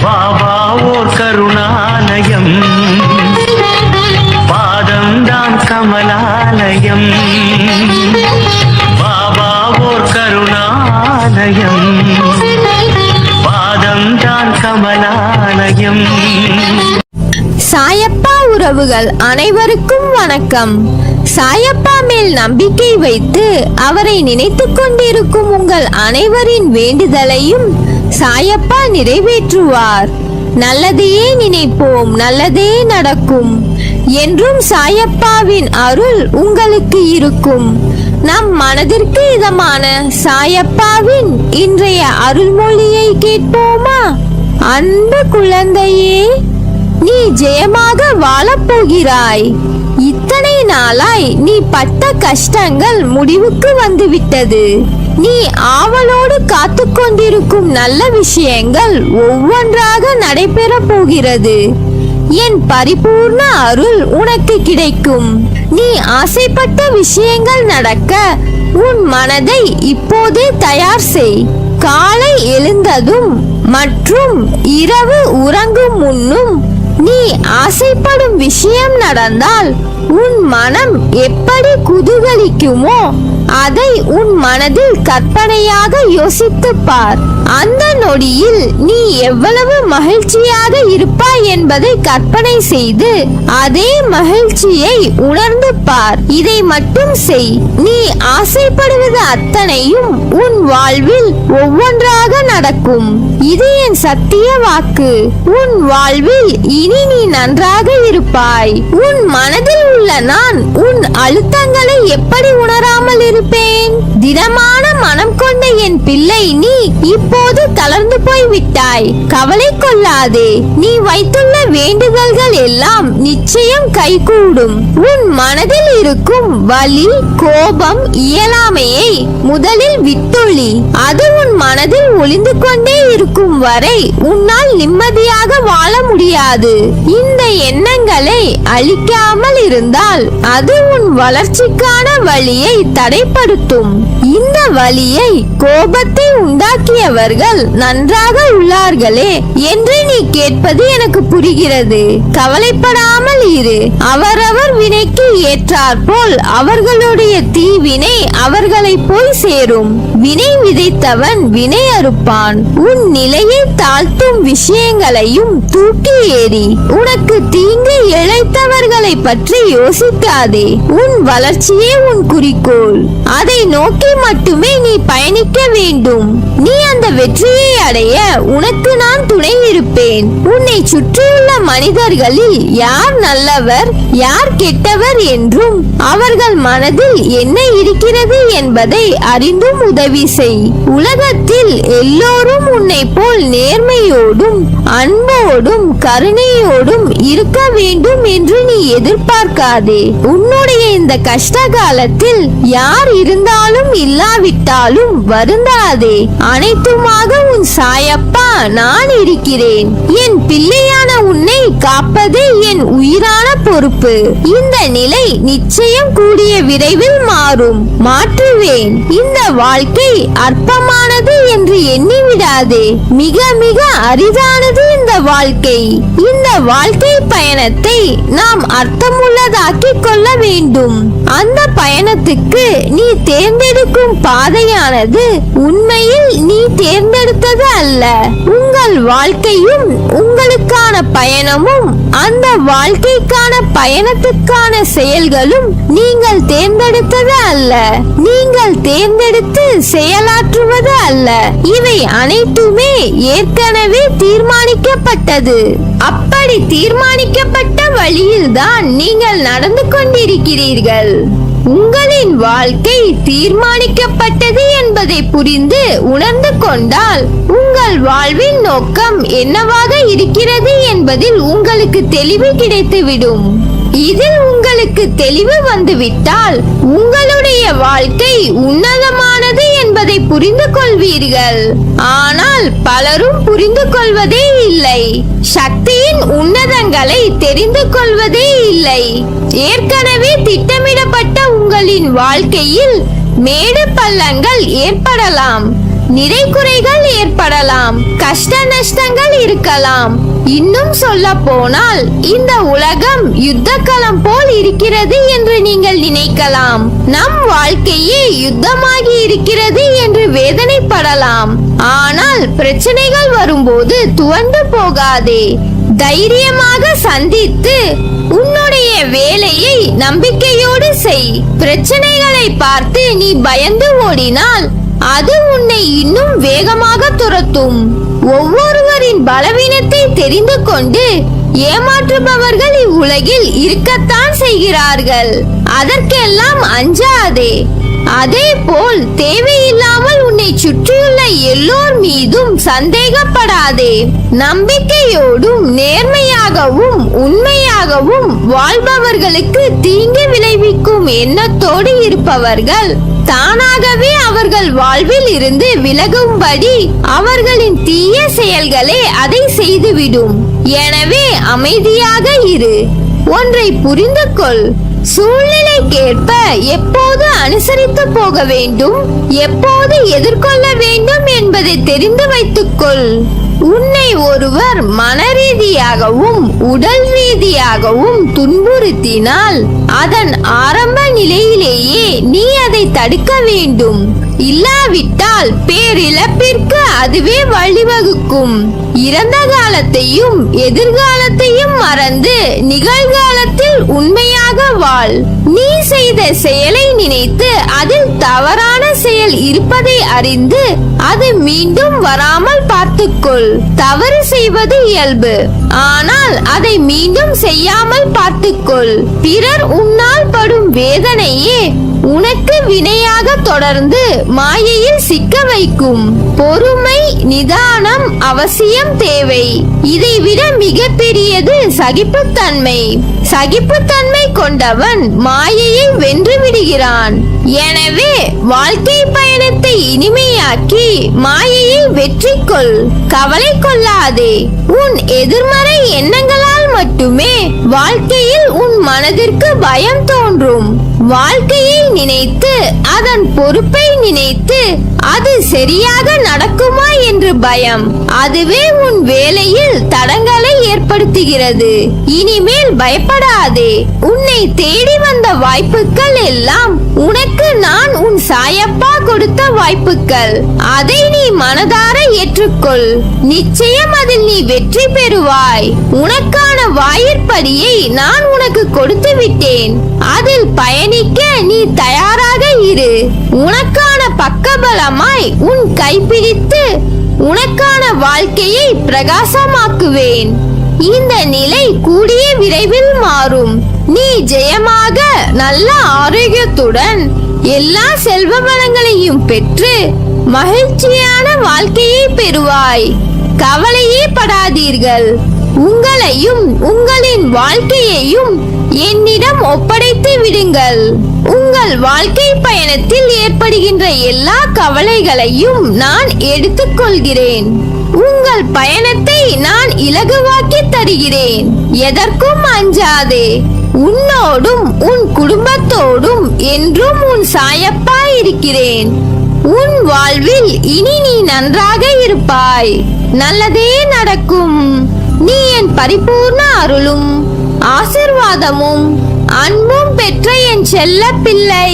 பாபா ஓர் கருணாலயம், பாதம்தான் கமலாலயம். பாபா ஓர் கருணாலயம், பாதம்தான் கமலாலயம். சாயப்பா உறவுகள் அனைவருக்கும் வணக்கம். சாயப்பா மேல் நம்பிக்கை வைத்து அவரை நினைத்து கொண்டிருக்கும் உங்கள் அனைவரின் வேண்டுதலையும் சாயப்பா நிறைவேற்றுவார். நல்லதையே நினைப்போம், நல்லதே நடக்கும் என்றும் சாயப்பாவின் அருள் உங்களுக்கு இருக்கும். நம் மனதிற்கு இதமான சாயப்பாவின் இன்றைய அருள்மொழியை கேட்போமா? அன்பு குழந்தையே, நீ ஜெயமாக வாழப்போகிறாய். இத்தனை நாளாய் நீ பட்ட கஷ்டங்கள் முடிவுக்கு வந்துவிட்டது. நீ ஆவலோடு காத்து கொண்டிருக்கும் நல்ல விஷயங்கள் ஒவ்வொன்றாக நடைபெற போகிறது. என் பரிபூர்ண அருள் உனக்கு கிடைக்கும். நீ ஆசைப்பட்ட விஷயங்கள் நடக்க உன் மனதை இப்போதே தயார் செய். காலை எழுந்ததும் மற்றும் இரவு உறங்கும் முன்னும் நீ ஆசைப்படும் விஷயம் நடந்தால் உன் மனம் எப்படி குதூகலிக்குமோ அதை உன் மனதில் கற்பனையாக யோசித்துப் பார். அந்த நொடியில் நீ எவ்வளவு மகிழ்ச்சியாக இருப்பாய் என்பதை கற்பனை செய்து அதே மகிழ்ச்சியை உணர்ந்து பார். இதை மட்டும் செய். நீ ஆசைப்படுவது அத்தனையும் உன் வாழ்வில் ஒவ்வொன்றாக நடக்கும். இது என் சத்திய வாக்கு. உன் வாழ்வில் இனி நீ நன்றாக இருப்பாய். உன் மனதில் உள்ள நான் உன் அழுத்தங்களை எப்படி உணராமல் இருப்பேன்? திடமான மனம் கொண்ட என் பிள்ளை, நீ இப்போது தளர்ந்து போய் விட்டாய். கவலை கொள்ளாதே. நீ வைத்துள்ள வேண்டுதல்கள் எல்லாம் நிச்சயம் கைகூடும். உன் மனதில் இருக்கும் வலி, கோபம், இயலாமையை முதலில் விட்டொழி. அது உன் மனதில் ஒளிந்து கொண்டே இருக்கும் வரை உன்னால் நிம்மதியாக வாழ முடியாது. இந்த எண்ணங்களை அழிக்காமல் இருந்தால் அது உன் வளர்ச்சிக்கான வழியை தடைப்படுத்தும். இந்த வழியை, கோபத்தை உண்டாக்கியவர்கள் நன்றாக உள்ளார்களே என்று நீ கேட்பது எனக்கு புரிகிறது. கவலைப்படாமல் இரு. அவரவர் வினைக்கு ஏற்றாற்போல் அவர்களுடைய தீவினை அவர்களை போய் சேரும். வினை விதைத்தவன் வினை அறுப்பான். உன் நிலையை தாழ்த்தும் விஷயங்களையும் தூக்கி ஏறி உனக்கு தீங்கு இழைத்தவர்களை பற்றி யோசிக்காதே. உன் வளர்ச்சியே உன் குறிக்கோள். அதை நோக்கி மட்டுமே நீ பயணிக்க வேண்டும். நீ அந்த வெற்றியை அடைய உனக்கு நான் துணை இருப்பேன். உன்னை சுற்றியுள்ள மனிதர்களில் யார் நல்லவர் யார் கெட்டவர் என்றும் அவர்கள் மனதில் என்ன இருக்கிறது என்பதை அறிந்தும் உதவி செய். உலகத்தில் எல்லோரும் உன்னை போல் நேர்மையோடும் அன்போடும் கருணையோடும் இருக்க வேண்டும் என்று நீ எதிர்பார்க்காதே. உன்னுடைய இந்த கஷ்ட காலத்தில் யார் இருந்தாலும் இல்லாவிட்டாலும் வருந்தாதே. அனைத்துமாக உன் சாயப்பா நான் இருக்கிறேன். என் பிள்ளையான உன்னை காப்பதே என் உயிரான பொறுப்பு. இந்த நிலை நிச்சயம் கூடிய விரைவில் மாறும். மாற்றுவேன். இந்த வாழ்க்கை அற்பமானது என்று எண்ணிவிடாதே. மிக மிக அரிதானது இந்த வாழ்க்கை. இந்த வாழ்க்கை பயணத்தை நாம் அர்த்தமுள்ளதாக்கிக் கொள்ள வேண்டும். அந்த பயணத்துக்கு நீ தேர்ந்தெடுக்கும் பாதையானது உண்மையில் நீ தேர்ந்தெடுத்தது அல்ல. உங்கள் வாழ்க்கையும் உங்களுக்கான பயணமும் அந்த வாழ்க்கைக்கான பயணத்துக்கான செயல்களும் நீங்கள் தேர்ந்தெடுத்தது அல்ல. நீங்கள் தேர்ந்தெடுத்து செயலாற்றுவது அல்ல. இவை அனைத்துமே ஏற்கனவே தீர்மானிக்கப்பட்டது. அப்படி தீர்மானிக்கப்பட்ட வழியில்தான் நீங்கள் நடந்து கொண்டிருக்கிறீர்கள். உங்களின் வாழ்க்கை தீர்மானிக்கப்பட்டது என்பதை புரிந்து உணர்ந்து கொண்டால் உங்கள் வாழ்வின் நோக்கம் என்னவாக இருக்கிறது என்பதில் உங்களுக்கு தெளிவு கிடைத்துவிடும். இதில் உங்களுக்கு தெளிவு வந்துவிட்டால் உங்களுடைய வாழ்க்கை உன்னதமானது என்பதை புரிந்து கொள்வீர்கள். ஆனால் பலரும் புரிந்து கொள்வதே இல்லை. சக்தியின் உன்னதங்களை தெரிந்து கொள்வதே இல்லை. ஏற்கனவே திட்டமிடப்பட்ட உங்களின் வாழ்க்கையில் மேடு பள்ளங்கள் ஏற்படலாம். நிறை குறைகள் ஏற்படலாம், கஷ்ட நஷ்டங்கள் இருக்கலாம். இன்னும் சொல்ல போனால் இந்த உலகம் யுத்த களம் போல் இருக்கிறது என்று நீங்கள் நினைக்கலாம். நம் வாழ்க்கையே யுத்தமாகி இருக்கிறது என்று வேதனைப்படலாம். ஆனால் பிரச்சனைகள் வரும்போது துவண்டு போகாதே. தைரியமாக சந்தித்து உன்னுடைய வேலையை நம்பிக்கையோடு செய். பிரச்சனைகளை பார்த்து நீ பயந்து ஓடினால் அது உன்னை இன்னும் வேகமாக துரத்தும். ஒவ்வொருவரின் பலவீனத்தை தெரிந்து கொண்டு ஏமாற்றுபவர்கள் இவ்வுலகில் இருக்கத்தான் செய்கிறார்கள். அதற்கெல்லாம் அஞ்சாதே. அதே போல் தேவையில்லாமல் உன்னை சுற்றியுள்ள எல்லோர் மீதும் சந்தேகப்படாதே. நம்பிக்கையோடும் நேர்மையாகவும் உண்மையாகவும் வாழ்பவர்களுக்கு தீங்கு விளைவிக்கும் எண்ணத்தோடு இருப்பவர்கள் தானாகவே அவர்கள் வாழ்வில் இருந்து விலகும்படி அவர்களின் தீய செயல்களே அதை செய்துவிடும். எனவே அமைதியாக இரு. ஒன்றை புரிந்து கொள். சூழ்நிலைக்கேற்ப எப்போது அனுசரித்து போக வேண்டும், எப்போது எதிர்கொள்ள வேண்டும் என்பதை தெரிந்து வைத்துக்கொள். உன்னை ஒருவர் மனரீதியாகவும் உடல் ரீதியாகவும் துன்புறுத்தினால் அதன் ஆரம்ப நிலையிலேயே நீ அதை தடுக்க வேண்டும். இல்லாவிட்டால் பேரிழப்பிற்கு அதுவே வழிவகுக்கும். இறந்த காலத்தையும் எதிர்காலத்தையும் மறந்து நிகழ்காலத்தில் உண்மையாக வாழ். நீ செய்த செயலை நினைத்து அதில் தவறான செயல் இருப்பதை அறிந்து அது மீண்டும் வராமல் பார்த்துக்கொள். தவறு செய்வது இயல்பு, ஆனால் அதை மீண்டும் செய்யாமல் பார்த்துக்கொள். பிறர் உன்னால் படும் வேதனையே உனக்கு வினையாக தொடர்ந்து மாயையில் சிக்க வைக்கும். பொறுமை நிதானம் அவசியம் தேவை. இதைவிட மிக பெரியது சகிப்புத்தன்மை. சகிப்புத்தன்மை கொண்டவன் மாயையை வென்று விடுகிறான். எனவே வாழ்க்கை பயணத்தை இனிமையாக்கி மாயையை வெற்றி கொள். கவலை கொள்ளாதே. உன் எதிர்மறை எண்ணங்களால் மட்டுமே வாழ்க்கையில் உன் மனதிற்கு பயம் தோன்றும். வாழ்க்கையை நினைத்து அதன் பொறுப்பை நினைத்து அது சரியாக நடக்குமா என்று பயம். அதுவே உன் வேலையில் தடங்களை ஏற்படுத்துகிறது. இனிமேல் பயப்படாதே. உன்னை தேடி வந்த வாய்ப்புகள் எல்லாம் உனக்கு நான் உன் சாயப்பா கொடுத்த வாய்ப்புகள். அதை நீ மனதார ஏற்றுக்கொள். நிச்சயம் அதில் நீ வெற்றி பெறுவாய். உனக்கான வாயிற்படியை நான் உனக்கு கொடுத்து விட்டேன். அதில் பயணிக்க நீ தயாராக இரு. உனக்கான பக்கபலமாய் உன் கைப்பிடித்து உனக்கான வாழ்க்கையை பிரகாசமாக்குவேன். இந்த நிலை கூடிய விரைவில் மாறும். நீ ஜெயமாக நல்ல ஆரோக்கியத்துடன் எல்லா செல்வ வளங்களையும் பெற்று மகிழ்ச்சியான வாழ்க்கையை பெறுவாய். கவலையே படாதீர்கள். உங்களையும் உங்களின் வாழ்க்கையையும் என்னிடம் ஒப்படைத்து விடுங்கள். உங்கள் வாழ்க்கை பயணத்தில் ஏற்படுகின்ற எல்லா கவலைகளையும் நான் எடுத்துக்கொள்கிறேன். உங்கள் பயணத்தை நான் இலகுவாக்கி தருகிறேன். எதற்கும் அஞ்சாதே. உன்னோடும் உன் குடும்பத்தோடும் என்றும் உன் சாயப்பா இருக்கிறேன். உன் வாழ்வில் இனி நீ நன்றாக இருப்பாய். நல்லதே நடக்கும். நீ என் பரிபூர்ண அருளும் ஆசிர்வாதமும் அன்பும் பெற்ற என் செல்ல பிள்ளை.